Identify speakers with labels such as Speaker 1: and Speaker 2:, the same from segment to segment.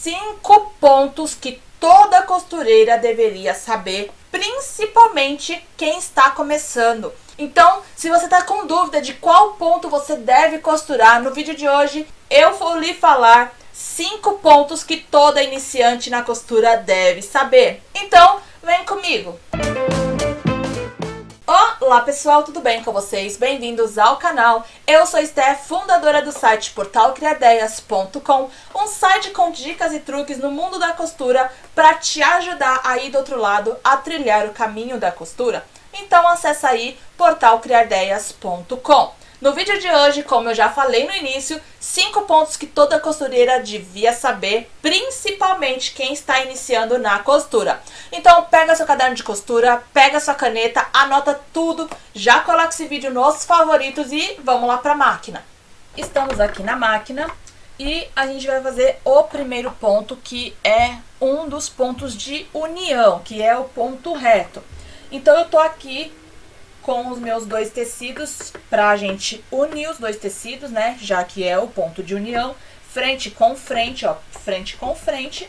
Speaker 1: 5 pontos que toda costureira deveria saber, principalmente quem está começando. Então, se você está com dúvida de qual ponto você deve costurar, no vídeo de hoje eu vou lhe falar 5 pontos que toda iniciante na costura deve saber. Então, vem comigo! Olá pessoal, tudo bem com vocês? Bem-vindos ao canal. Eu sou Steph, fundadora do site portalcriadeias.com, um site com dicas e truques no mundo da costura para te ajudar aí do outro lado a trilhar o caminho da costura. Então acessa aí portalcriadeias.com. No vídeo de hoje, como eu já falei no início, 5 pontos que toda costureira devia saber, principalmente quem está iniciando na costura. Então pega seu caderno de costura, pega sua caneta, anota tudo, já coloca esse vídeo nos favoritos e vamos lá para a máquina. Estamos aqui na máquina e a gente vai fazer o primeiro ponto, que é um dos pontos de união, que é o ponto reto. Então eu tô aqui com os meus dois tecidos pra gente unir os dois tecidos, né? Já que é o ponto de união, frente com frente, ó, frente com frente,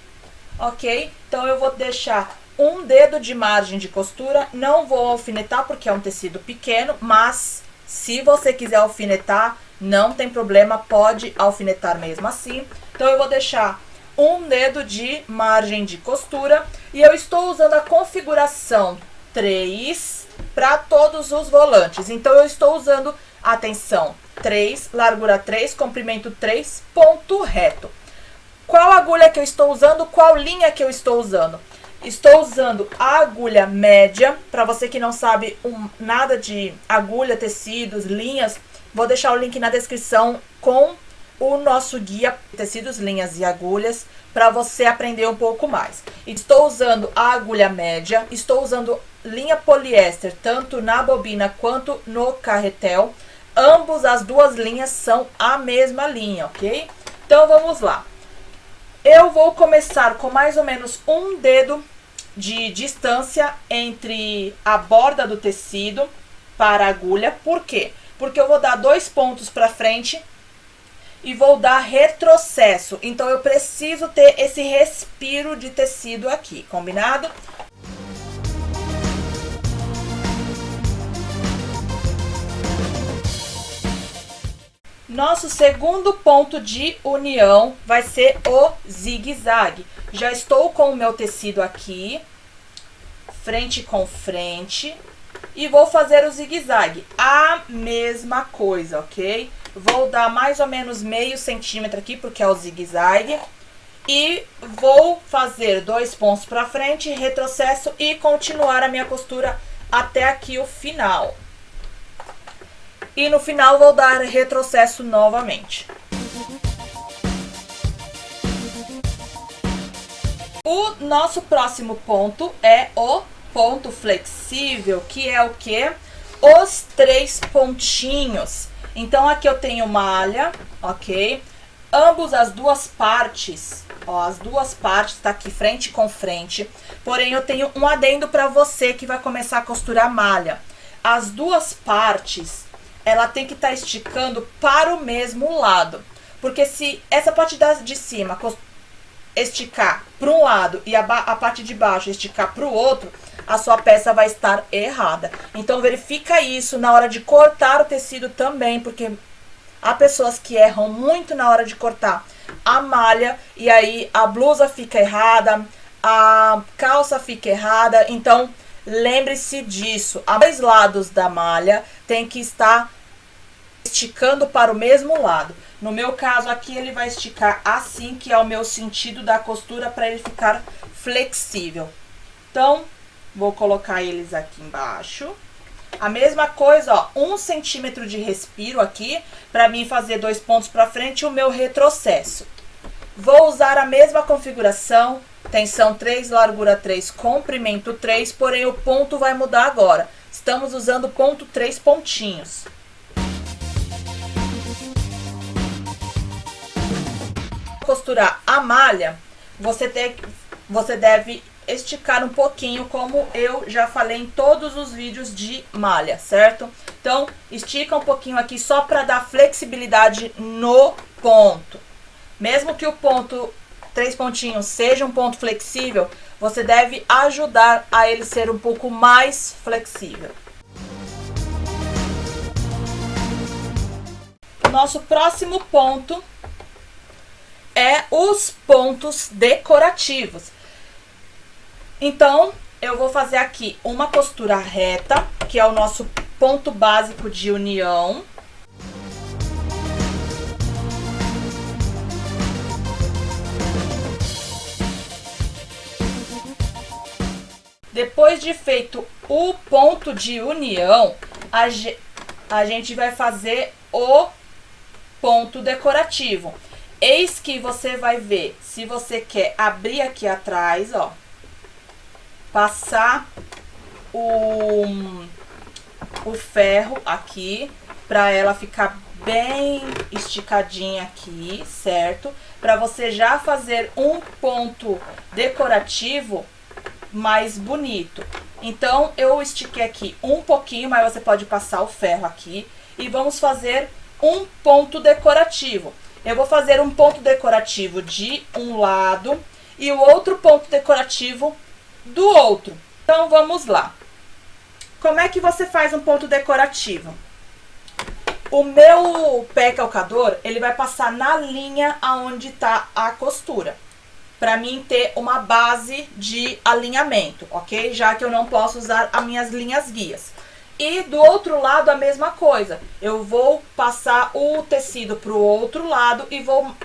Speaker 1: ok? Então eu vou deixar um dedo de margem de costura, não vou alfinetar porque é um tecido pequeno, mas se você quiser alfinetar, não tem problema, pode alfinetar mesmo assim. Então eu vou deixar um dedo de margem de costura e eu estou usando a configuração 3 para todos os volantes. Então eu estou usando, atenção, 3, largura 3, comprimento 3, ponto reto. Qual agulha que eu estou usando? Qual linha que eu estou usando? Estou usando a agulha média. Para você que não sabe nada de agulha, tecidos, linhas, vou deixar o link na descrição com o nosso guia Tecidos, Linhas e Agulhas, para você aprender um pouco mais. Estou usando a agulha média, estou usando linha poliéster, tanto na bobina quanto no carretel. Ambos, as duas linhas são a mesma linha, ok? Então vamos lá. Eu vou começar com mais ou menos um dedo de distância entre a borda do tecido para a agulha. Por quê? Porque eu vou dar 2 pontos para frente e vou dar retrocesso. Então eu preciso ter esse respiro de tecido aqui, combinado? Nosso segundo ponto de união vai ser o zigue-zague. Já estou com o meu tecido aqui, frente com frente, e vou fazer o zigue-zague. A mesma coisa, ok? Vou dar mais ou menos meio centímetro aqui, porque é o zigue-zague. E vou fazer 2 pontos para frente, retrocesso e continuar a minha costura até aqui o final. E no final vou dar retrocesso novamente. O nosso próximo ponto é o ponto flexível, que é o quê? Os 3 pontinhos. Então aqui eu tenho malha, ok? Ambos, as duas partes, ó, as duas partes tá aqui frente com frente. Porém eu tenho um adendo para você que vai começar a costurar malha. As duas partes, ela tem que estar esticando para o mesmo lado. Porque se essa parte de cima esticar para um lado e a parte de baixo esticar para o outro, a sua peça vai estar errada. Então verifica isso na hora de cortar o tecido também, porque há pessoas que erram muito na hora de cortar a malha e aí a blusa fica errada, a calça fica errada. Então lembre-se disso, os 2 lados da malha tem que estar esticando para o mesmo lado. No meu caso aqui ele vai esticar assim, que é o meu sentido da costura, para ele ficar flexível. Então vou colocar eles aqui embaixo. A mesma coisa, ó, 1 centímetro de respiro aqui, para mim fazer 2 pontos para frente e o meu retrocesso. Vou usar a mesma configuração, tensão 3, largura 3, comprimento 3, porém o ponto vai mudar agora. Estamos usando ponto 3 pontinhos. Costurar a malha, você deve esticar um pouquinho, como eu já falei em todos os vídeos de malha, certo? Então, estica um pouquinho aqui só para dar flexibilidade no ponto. Mesmo que o ponto 3 pontinhos seja um ponto flexível, você deve ajudar a ele ser um pouco mais flexível. Nosso próximo ponto é os pontos decorativos. Então, eu vou fazer aqui uma costura reta, que é o nosso ponto básico de união. Depois de feito o ponto de união, a gente vai fazer o ponto decorativo. Eis que você vai ver, se você quer abrir aqui atrás, ó, passar o ferro aqui, para ela ficar bem esticadinha aqui, certo? Para você já fazer um ponto decorativo mais bonito. Então, eu estiquei aqui um pouquinho, mas você pode passar o ferro aqui. E vamos fazer um ponto decorativo. Eu vou fazer um ponto decorativo de um lado e o outro ponto decorativo do outro. Então, vamos lá. Como é que você faz um ponto decorativo? O meu pé calcador, ele vai passar na linha aonde tá a costura, para mim ter uma base de alinhamento, ok? Já que eu não posso usar as minhas linhas guias. E do outro lado a mesma coisa. Eu vou passar o tecido para o outro lado e vou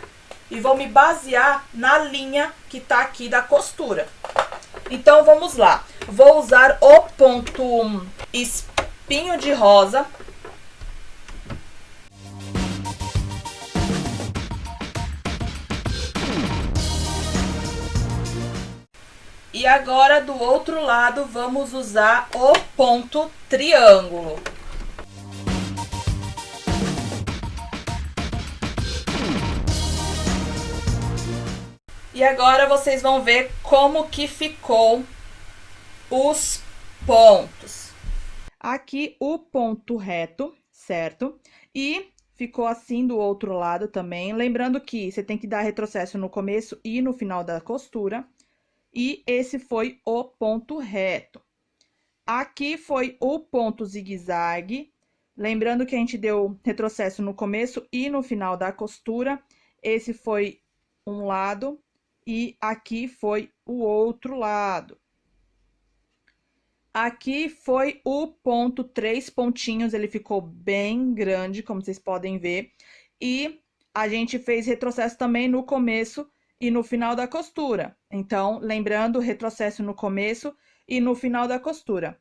Speaker 1: me basear na linha que tá aqui da costura. Então vamos lá. Vou usar o ponto espinho de rosa. E agora, do outro lado, vamos usar o ponto triângulo. E agora vocês vão ver como que ficou os pontos. Aqui o ponto reto, certo? E ficou assim do outro lado também. Lembrando que você tem que dar retrocesso no começo e no final da costura. E esse foi o ponto reto. Aqui foi o ponto zigue-zague. Lembrando que a gente deu retrocesso no começo e no final da costura. Esse foi um lado e aqui foi o outro lado. Aqui foi o ponto 3 pontinhos, ele ficou bem grande, como vocês podem ver. E a gente fez retrocesso também no começo e no final da costura. Então, lembrando, retrocesso no começo e no final da costura.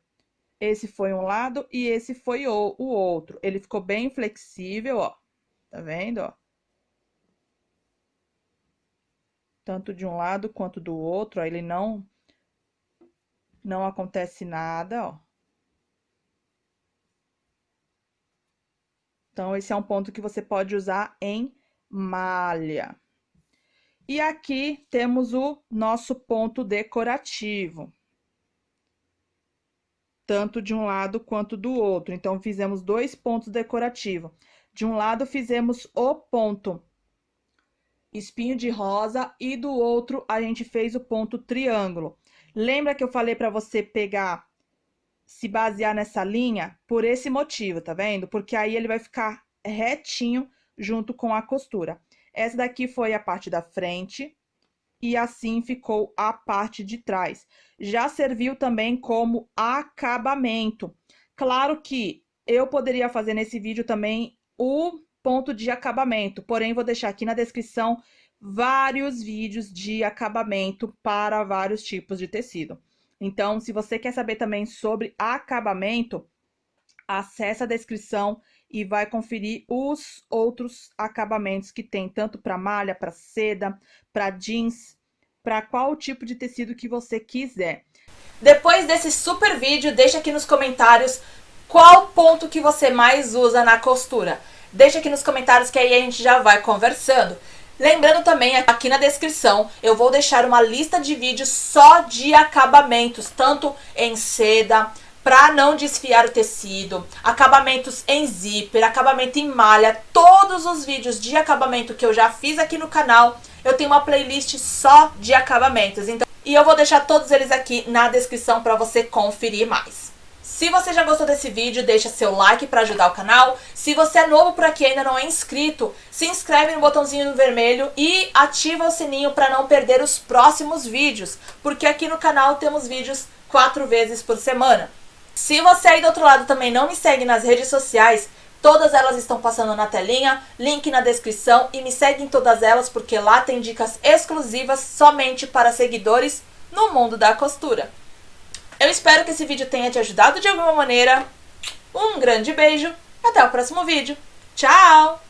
Speaker 1: Esse foi um lado e esse foi o outro. Ele ficou bem flexível, ó. Tá vendo, ó? Tanto de um lado quanto do outro, ó, ele não acontece nada, ó. Então, esse é um ponto que você pode usar em malha. E aqui temos o nosso ponto decorativo. Tanto de um lado quanto do outro. Então, fizemos 2 pontos decorativos. De um lado, fizemos o ponto espinho de rosa e do outro, a gente fez o ponto triângulo. Lembra que eu falei para você pegar, se basear nessa linha? Por esse motivo, tá vendo? Porque aí ele vai ficar retinho junto com a costura. Essa daqui foi a parte da frente e assim ficou a parte de trás. Já serviu também como acabamento. Claro que eu poderia fazer nesse vídeo também o ponto de acabamento, porém vou deixar aqui na descrição vários vídeos de acabamento para vários tipos de tecido. Então, se você quer saber também sobre acabamento, acessa a descrição e vai conferir os outros acabamentos que tem, tanto para malha, para seda, para jeans, para qual tipo de tecido que você quiser. Depois desse super vídeo, deixa aqui nos comentários qual ponto que você mais usa na costura. Deixa aqui nos comentários que aí a gente já vai conversando. Lembrando também, aqui na descrição, eu vou deixar uma lista de vídeos só de acabamentos, tanto em seda, para não desfiar o tecido, acabamentos em zíper, acabamento em malha, todos os vídeos de acabamento que eu já fiz aqui no canal eu tenho uma playlist só de acabamentos. Então, e eu vou deixar todos eles aqui na descrição para você conferir mais. Se você já gostou desse vídeo, deixa seu like para ajudar o canal. Se você é novo por aqui e ainda não é inscrito, se inscreve no botãozinho vermelho e ativa o sininho para não perder os próximos vídeos, porque aqui no canal temos vídeos 4 vezes por semana. Se você aí do outro lado também não me segue nas redes sociais, todas elas estão passando na telinha, link na descrição, e me segue em todas elas porque lá tem dicas exclusivas somente para seguidores no mundo da costura. Eu espero que esse vídeo tenha te ajudado de alguma maneira. Um grande beijo, até o próximo vídeo. Tchau!